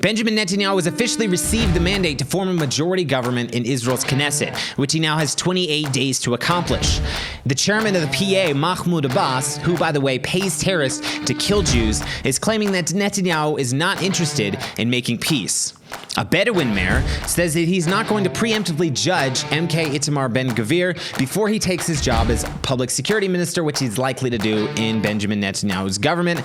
Benjamin Netanyahu has officially received the mandate to form a majority government in Israel's Knesset, which he now has 28 days to accomplish. The chairman of the PA, Mahmoud Abbas, who, by the way, pays terrorists to kill Jews, is claiming that Netanyahu is not interested in making peace. A Bedouin mayor says that he's not going to preemptively judge MK Itamar Ben Gvir before he takes his job as public security minister, which he's likely to do in Benjamin Netanyahu's government,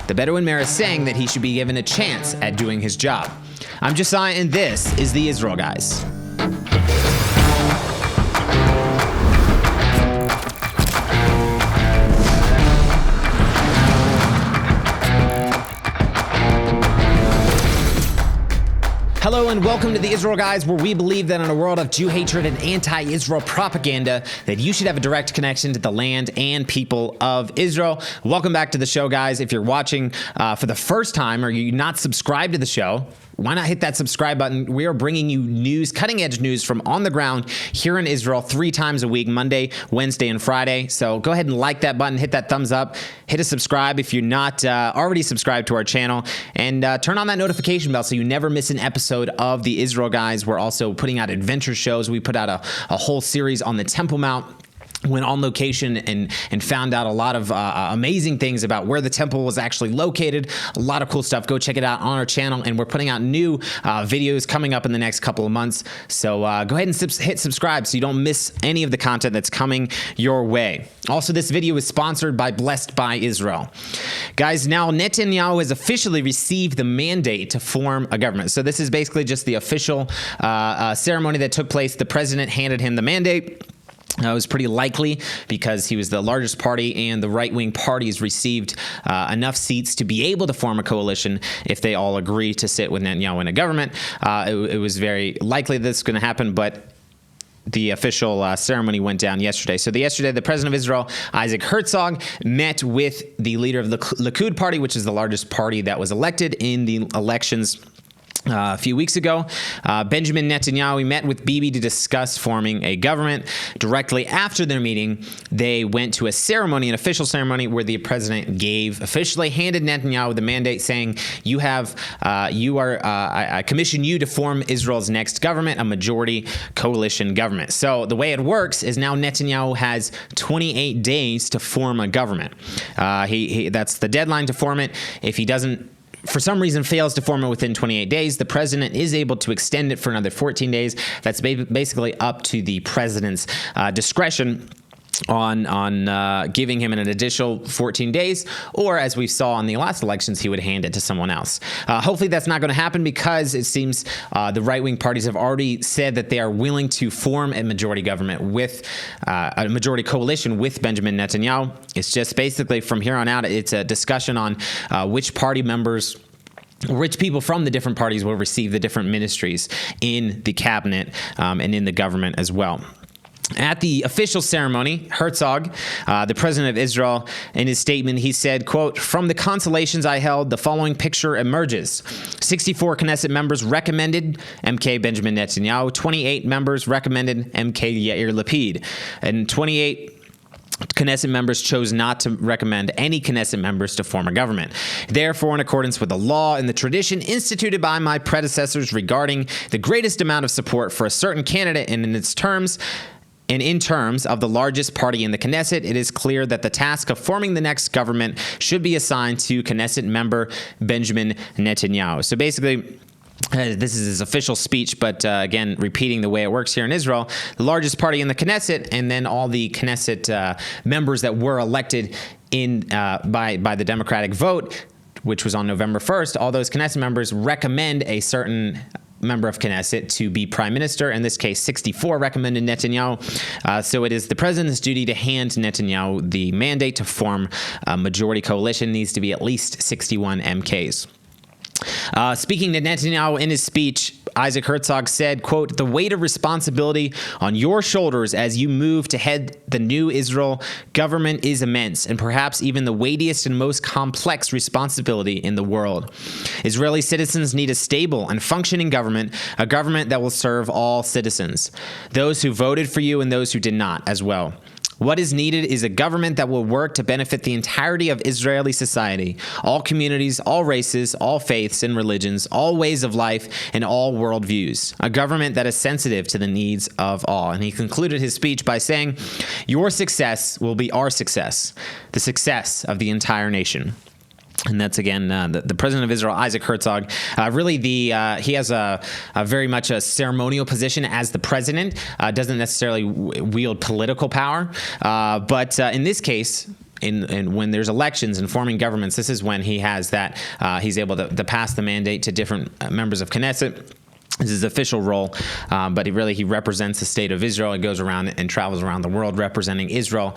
the Bedouin mayor is saying that he should be given a chance at doing his job. I'm Josiah, and this is the Israel Guys. Hello and welcome to the Israel Guys, where we believe that in a world of Jew hatred and anti-Israel propaganda, that you should have a direct connection to the land and people of Israel. Welcome back to the show, guys. If you're watching for the first time or you're not subscribed to the show, why not hit that subscribe button? We are bringing you news, cutting-edge news from on the ground here in Israel 3 times a week, Monday, Wednesday, and Friday. So go ahead and like that button, hit that thumbs up, hit a subscribe if you're not already subscribed to our channel, and turn on that notification bell so you never miss an episode of the Israel Guys. We're also putting out adventure shows. We put out a whole series on the Temple Mount. Went on location and found out a lot of amazing things about where the temple was actually located. A lot of cool stuff. Go check it out on our channel, and we're putting out new videos coming up in the next couple of months. So go ahead and hit subscribe so you don't miss any of the content that's coming your way. Also, this video is sponsored by Blessed by Israel. Guys, now Netanyahu has officially received the mandate to form a government. So this is basically just the official ceremony that took place. The president handed him the mandate. It was pretty likely because he was the largest party, and the right-wing parties received enough seats to be able to form a coalition if they all agree to sit with Netanyahu in a government. It was very likely this was going to happen, but the official ceremony went down yesterday. So yesterday, the president of Israel, Isaac Herzog, met with the leader of the Likud party, which is the largest party that was elected in the elections a few weeks ago. Benjamin Netanyahu met with Bibi to discuss forming a government. Directly after their meeting, they went to a ceremony, an official ceremony, where the president officially handed Netanyahu the mandate, saying, I commission you to form Israel's next government, a majority coalition government. So the way it works is now Netanyahu has 28 days to form a government. That's the deadline to form it. If he for some reason fails to form it within 28 days, the president is able to extend it for another 14 days. That's basically up to the president's discretion on giving him an additional 14 days, or as we saw in the last elections, he would hand it to someone else. Hopefully that's not going to happen, because it seems the right-wing parties have already said that they are willing to form a majority government with a majority coalition with Benjamin Netanyahu. It's just basically from here on out, it's a discussion on which people from the different parties will receive the different ministries in the cabinet and in the government as well. At the official ceremony, Herzog, the president of Israel, in his statement, he said, quote, "From the consolations I held, the following picture emerges. 64 Knesset members recommended MK Benjamin Netanyahu, 28 members recommended MK Yair Lapid, and 28 Knesset members chose not to recommend any Knesset members to form a government. Therefore, in accordance with the law and the tradition instituted by my predecessors regarding the greatest amount of support for a certain candidate and in terms of the largest party in the Knesset, it is clear that the task of forming the next government should be assigned to Knesset member Benjamin Netanyahu." So basically, this is his official speech, but again, repeating the way it works here in Israel, the largest party in the Knesset, and then all the Knesset members that were elected by the Democratic vote, which was on November 1st, all those Knesset members recommend a certain member of Knesset to be prime minister. In this case, 64 recommended Netanyahu. So it is the president's duty to hand Netanyahu the mandate to form a majority coalition. It needs to be at least 61 MKs. Speaking to Netanyahu in his speech, Isaac Herzog said, quote, "The weight of responsibility on your shoulders as you move to head the new Israel government is immense, and perhaps even the weightiest and most complex responsibility in the world. Israeli citizens need a stable and functioning government, a government that will serve all citizens, those who voted for you and those who did not as well. What is needed is a government that will work to benefit the entirety of Israeli society, all communities, all races, all faiths and religions, all ways of life, and all worldviews. A government that is sensitive to the needs of all. And he concluded his speech by saying, "Your success will be our success, the success of the entire nation." And that's, again, the president of Israel, Isaac Herzog. He has a very much a ceremonial position as the president, doesn't necessarily wield political power. But in this case, and when there's elections and forming governments, this is when he has that, he's able to pass the mandate to different members of Knesset. This is his official role, but he represents the state of Israel. He goes around and travels around the world representing Israel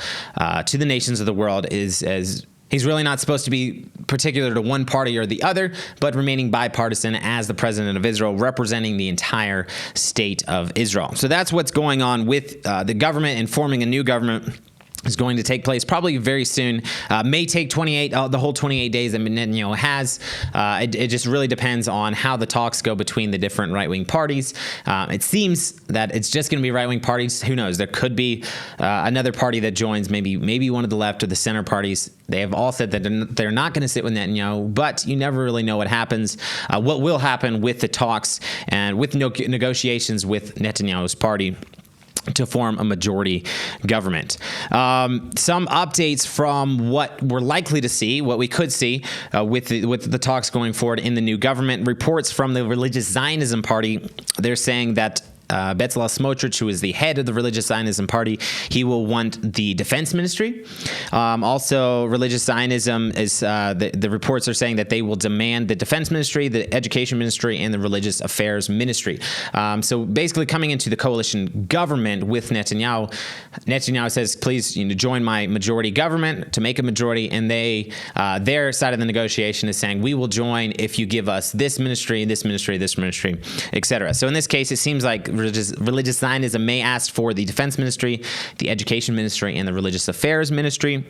to the nations of the world. He's really not supposed to be particular to one party or the other, but remaining bipartisan as the president of Israel, representing the entire state of Israel. So that's what's going on with the government, and forming a new government is going to take place probably very soon. May take the whole 28 days that Netanyahu has. It just really depends on how the talks go between the different right-wing parties. It seems that it's just going to be right-wing parties. Who knows? There could be another party that joins, maybe one of the left or the center parties. They have all said that they're not going to sit with Netanyahu, but you never really know what happens, what will happen with the talks and with negotiations with Netanyahu's party to form a majority government. Some updates from what we're likely to see, what we could see with the talks going forward in the new government. Reports from the Religious Zionism Party, they're saying that Bezalel Smotrich, who is the head of the Religious Zionism Party, he will want the defense ministry. Also, Religious Zionism is the reports are saying that they will demand the defense ministry, the education ministry, and the religious affairs ministry. So basically, coming into the coalition government with Netanyahu, Netanyahu says, "Please, join my majority government to make a majority," and their side of the negotiation is saying, "We will join if you give us this ministry, this ministry, this ministry, etc." So in this case, it seems like Religious Zionism may ask for the defense ministry, the education ministry, and the religious affairs ministry.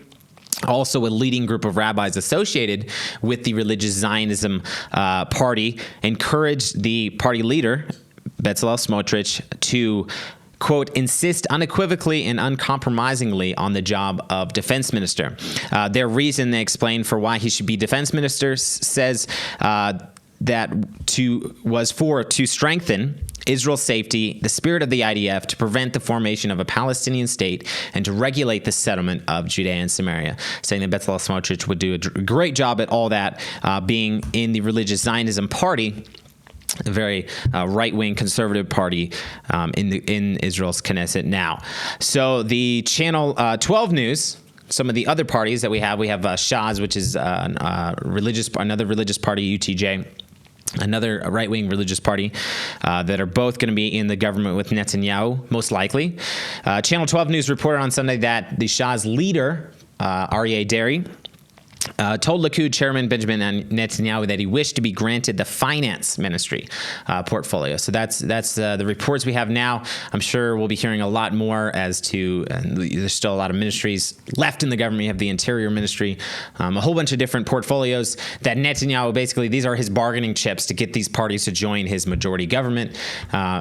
Also, a leading group of rabbis associated with the Religious Zionism party encouraged the party leader, Bezalel Smotrich, to, quote, insist unequivocally and uncompromisingly on the job of defense minister. Their reason they explained for why he should be defense minister says was to strengthen Israel's safety, the spirit of the IDF, to prevent the formation of a Palestinian state, and to regulate the settlement of Judea and Samaria, saying that Bezalel Smotrich would do a great job at all that, being in the Religious Zionism Party, a very right-wing conservative party in Israel's Knesset now. So the Channel 12 News, some of the other parties that we have Shas, which is another religious party, UTJ, another right-wing religious party that are both going to be in the government with Netanyahu, most likely. Channel 12 News reported on Sunday that the Shah's leader, Aryeh Deri, told Likud chairman Benjamin Netanyahu that he wished to be granted the finance ministry portfolio. So that's the reports we have now. I'm sure we'll be hearing a lot more as to there's still a lot of ministries left in the government. You have the interior ministry, a whole bunch of different portfolios that Netanyahu, basically these are his bargaining chips to get these parties to join his majority government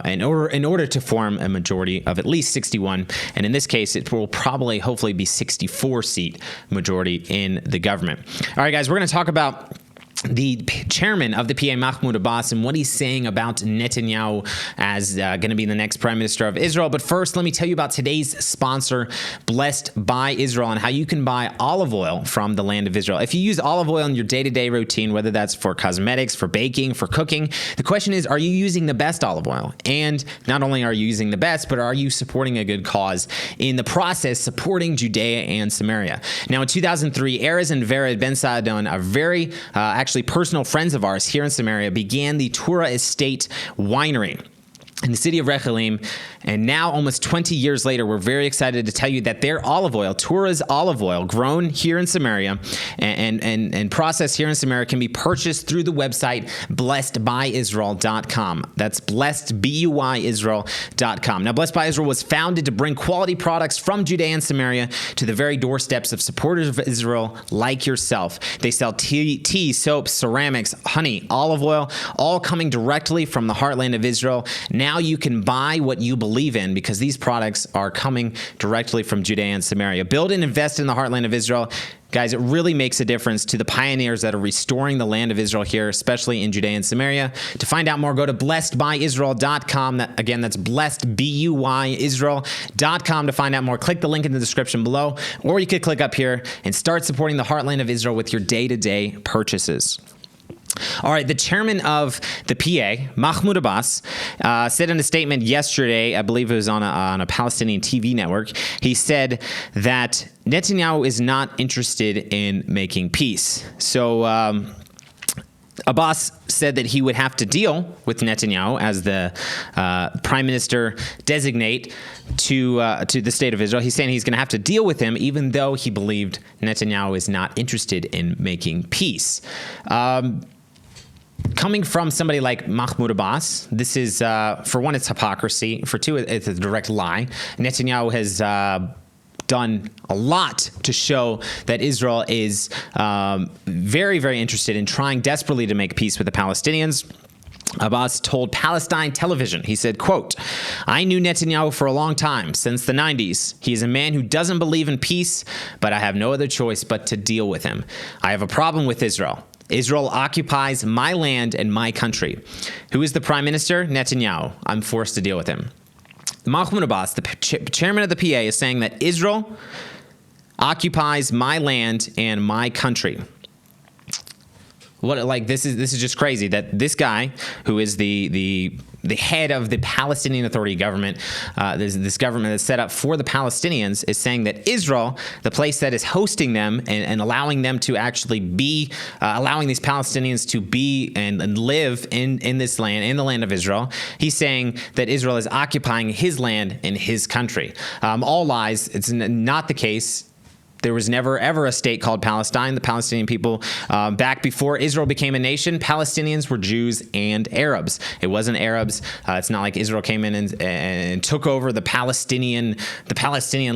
in order to form a majority of at least 61. And in this case, it will probably hopefully be 64-seat majority in the government. All right, guys, we're going to talk about the chairman of the PA, Mahmoud Abbas, and what he's saying about Netanyahu as going to be the next prime minister of Israel. But first, let me tell you about today's sponsor, Blessed by Israel, and how you can buy olive oil from the land of Israel. If you use olive oil in your day-to-day routine, whether that's for cosmetics, for baking, for cooking, the question is, are you using the best olive oil? And not only are you using the best, but are you supporting a good cause in the process, supporting Judea and Samaria? Now, in 2003, Erez and Vera Ben Saadon, a very actually personal friends of ours here in Samaria, began the Torah Estate Winery in the city of Rechalim, and now almost 20 years later, we're very excited to tell you that their olive oil, Torah's olive oil, grown here in Samaria and processed here in Samaria, can be purchased through the website blessedbyisrael.com. That's blessedbyisrael.com. Now, Blessed by Israel was founded to bring quality products from Judea and Samaria to the very doorsteps of supporters of Israel like yourself. They sell tea, soaps, ceramics, honey, olive oil, all coming directly from the heartland of Israel. Now you can buy what you believe believe in, because these products are coming directly from Judea and Samaria. Build and invest in the heartland of Israel. Guys, it really makes a difference to the pioneers that are restoring the land of Israel here, especially in Judea and Samaria. To find out more, go to blessedbyisrael.com. Again, that's blessed, B-U-Y, Israel.com to find out more. Click the link in the description below, or you could click up here and start supporting the heartland of Israel with your day-to-day purchases. All right, the chairman of the PA, Mahmoud Abbas, said in a statement yesterday, I believe it was on a Palestinian TV network, he said that Netanyahu is not interested in making peace. So Abbas said that he would have to deal with Netanyahu as the prime minister designate to the state of Israel. He's saying he's going to have to deal with him, even though he believed Netanyahu is not interested in making peace. Coming from somebody like Mahmoud Abbas, this is, for one, it's hypocrisy. For two, it's a direct lie. Netanyahu has done a lot to show that Israel is very, very interested in trying desperately to make peace with the Palestinians. Abbas told Palestine television, he said, quote, "I knew Netanyahu for a long time, since the 90s. He is a man who doesn't believe in peace, but I have no other choice but to deal with him. I have a problem with Israel. Israel occupies my land and my country. Who is the prime minister? Netanyahu. I'm forced to deal with him." Mahmoud Abbas, the chairman of the PA, is saying that Israel occupies my land and my country. What, like, this is just crazy that this guy, who is the head of the Palestinian Authority government, this government that's set up for the Palestinians, is saying that Israel, the place that is hosting them and allowing them to actually be, allowing these Palestinians to be and live in this land, in the land of Israel, he's saying that Israel is occupying his land and his country. All lies. It's not the case. There was never, ever a state called Palestine. The Palestinian people, back before Israel became a nation, Palestinians were Jews and Arabs. It wasn't Arabs. It's not like Israel came in and took over the Palestinian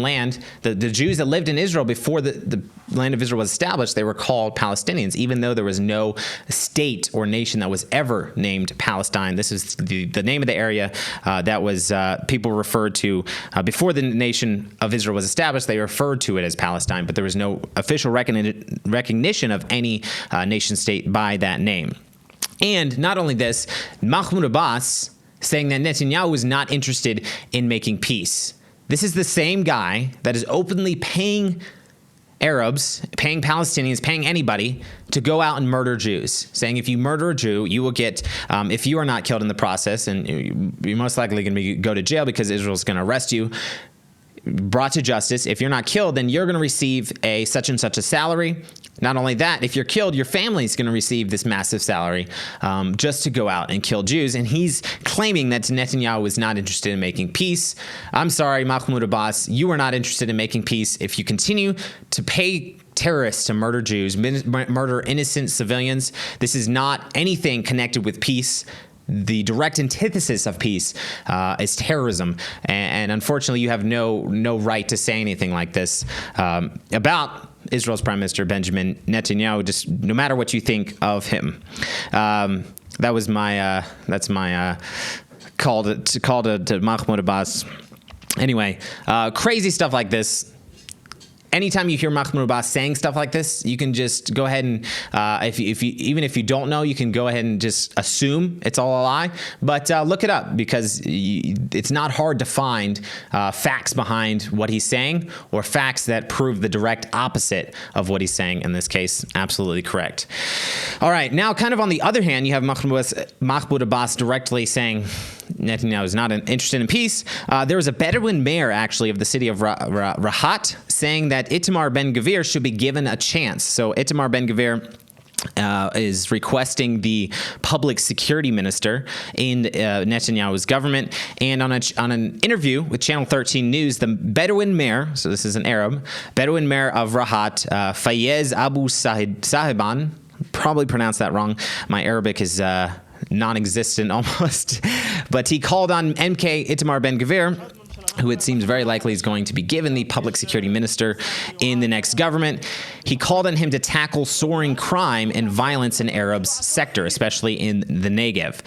land. The Jews that lived in Israel before the land of Israel was established, they were called Palestinians, even though there was no state or nation that was ever named Palestine. This is the name of the area that was people referred to before the nation of Israel was established. They referred to it as Palestine, but there was no official recognition of any nation state by that name. And not only this, Mahmoud Abbas saying that Netanyahu is not interested in making peace. This is the same guy that is openly paying Arabs, paying Palestinians, paying anybody to go out and murder Jews, saying if you murder a Jew, you will get, if you are not killed in the process, and you're most likely going to go to jail because Israel's going to arrest you, brought to justice. If you're not killed, then you're going to receive a such and such a salary. Not only that, if you're killed, your family's going to receive this massive salary just to go out and kill Jews. And he's claiming that Netanyahu is not interested in making peace. I'm sorry, Mahmoud Abbas, you are not interested in making peace if you continue to pay terrorists to murder Jews, murder innocent civilians. This is not anything connected with peace. The direct antithesis of peace is terrorism, and unfortunately, you have no right to say anything like this about Israel's Prime Minister Benjamin Netanyahu. Just no matter what you think of him. That was my that's my call to Mahmoud Abbas. Anyway, crazy stuff like this. Anytime you hear Mahmoud Abbas saying stuff like this, you can just go ahead and, even if you don't know, you can go ahead and just assume it's all a lie. But look it up, because it's not hard to find facts behind what he's saying, or facts that prove the direct opposite of what he's saying. In this case, absolutely correct. All right, now kind of on the other hand, you have Mahmoud Abbas directly saying Netanyahu is not interested in peace. There was a Bedouin mayor, actually, of the city of Rahat, saying that Itamar Ben Gvir should be given a chance. So Itamar Ben Gvir is requesting the public security minister in Netanyahu's government. And on an interview with Channel 13 News, the Bedouin mayor, so this is an Arab, Bedouin mayor of Rahat, Fayez Abu Sahiban, probably pronounced that wrong. My Arabic is non-existent almost. But he called on MK Itamar Ben Gvir who it seems very likely is going to be given the public security minister in the next government. He called on him to tackle soaring crime and violence in Arabs' sector, especially in the Negev.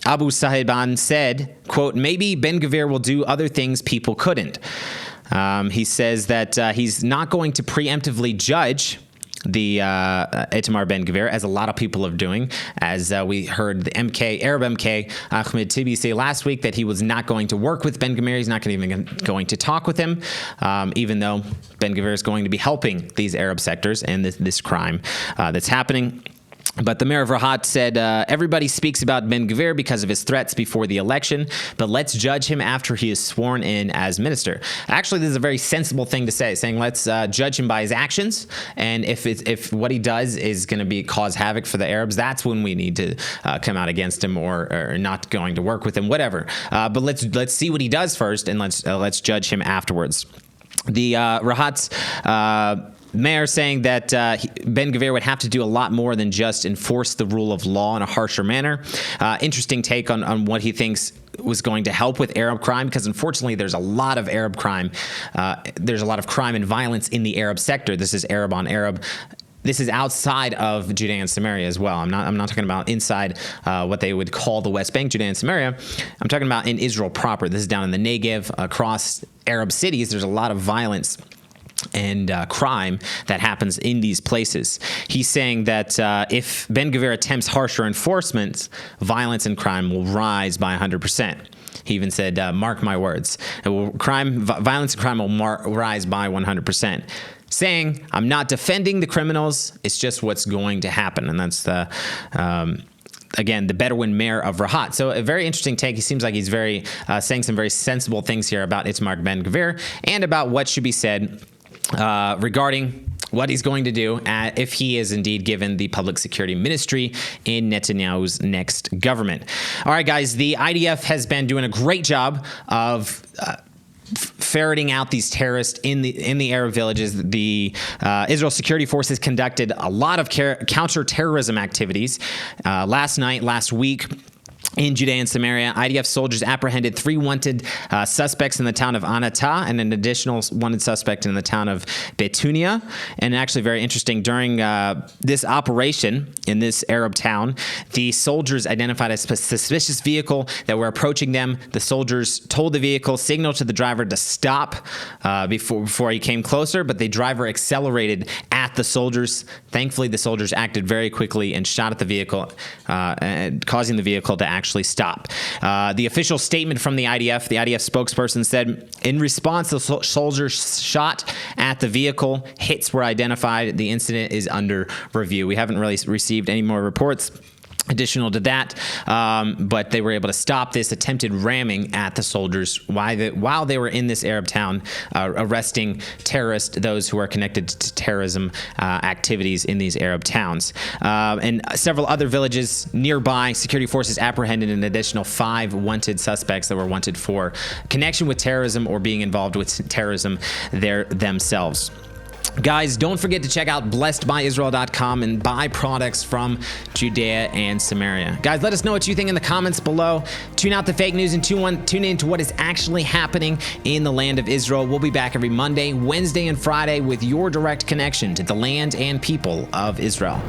Abu Sahiban said, quote, maybe Ben Gvir will do other things people couldn't. He says that he's not going to preemptively judge the Itamar Ben Gvir, as a lot of people are doing, as we heard the Arab MK Ahmed Tibi say last week that he was not going to work with Ben Gvir. He's not even going to talk with him, even though Ben Gvir is going to be helping these Arab sectors and this crime that's happening. But the mayor of Rahat said, everybody speaks about Ben Gvir because of his threats before the election, but let's judge him after he is sworn in as minister. Actually, this is a very sensible thing to say, saying let's judge him by his actions, and if what he does is going to cause havoc for the Arabs, that's when we need to come out against him or not going to work with him, whatever. But let's see what he does first, and let's judge him afterwards. The Rahat's mayor saying that Ben Gvir would have to do a lot more than just enforce the rule of law in a harsher manner. Interesting take on what he thinks was going to help with Arab crime, because unfortunately there's a lot of Arab crime. There's a lot of crime and violence in the Arab sector. This is Arab on Arab. This is outside of Judea and Samaria as well. I'm not talking about inside what they would call the West Bank, Judea and Samaria. I'm talking about in Israel proper. This is down in the Negev, across Arab cities. There's a lot of violence and crime that happens in these places. He's saying that if Ben Gvir attempts harsher enforcement, violence and crime will rise by 100%. He even said, mark my words, violence and crime will rise by 100%. Saying, I'm not defending the criminals, it's just what's going to happen. And that's the again, the Bedouin mayor of Rahat. So a very interesting take. He seems like he's very saying some very sensible things here about Itamar Ben Gvir and about what should be said regarding what he's going to do if he is indeed given the public security ministry in Netanyahu's next government. All right, guys, the IDF has been doing a great job of ferreting out these terrorists in the Arab villages. The Israel security forces conducted a lot of counter-terrorism activities last week. In Judea and Samaria, IDF soldiers apprehended 3 wanted suspects in the town of Anata and an additional wanted suspect in the town of Betunia. And actually very interesting, during this operation in this Arab town, the soldiers identified a suspicious vehicle that were approaching them. The soldiers told the vehicle, signaled to the driver to stop before he came closer, but the driver accelerated at the soldiers. Thankfully, the soldiers acted very quickly and shot at the vehicle, causing the vehicle to actually stop. The official statement from the IDF spokesperson said, in response, the soldiers shot at the vehicle. Hits were identified. The incident is under review. We haven't really received any more reports additional to that, but they were able to stop this attempted ramming at the soldiers while they were in this Arab town, arresting terrorists, those who are connected to terrorism activities in these Arab towns. And several other villages nearby, security forces apprehended an additional 5 wanted suspects that were wanted for connection with terrorism or being involved with terrorism themselves. Guys, don't forget to check out blessedbyisrael.com and buy products from Judea and Samaria. Guys, let us know what you think in the comments below. Tune out the fake news and tune in to what is actually happening in the land of Israel. We'll be back every Monday, Wednesday, and Friday with your direct connection to the land and people of Israel.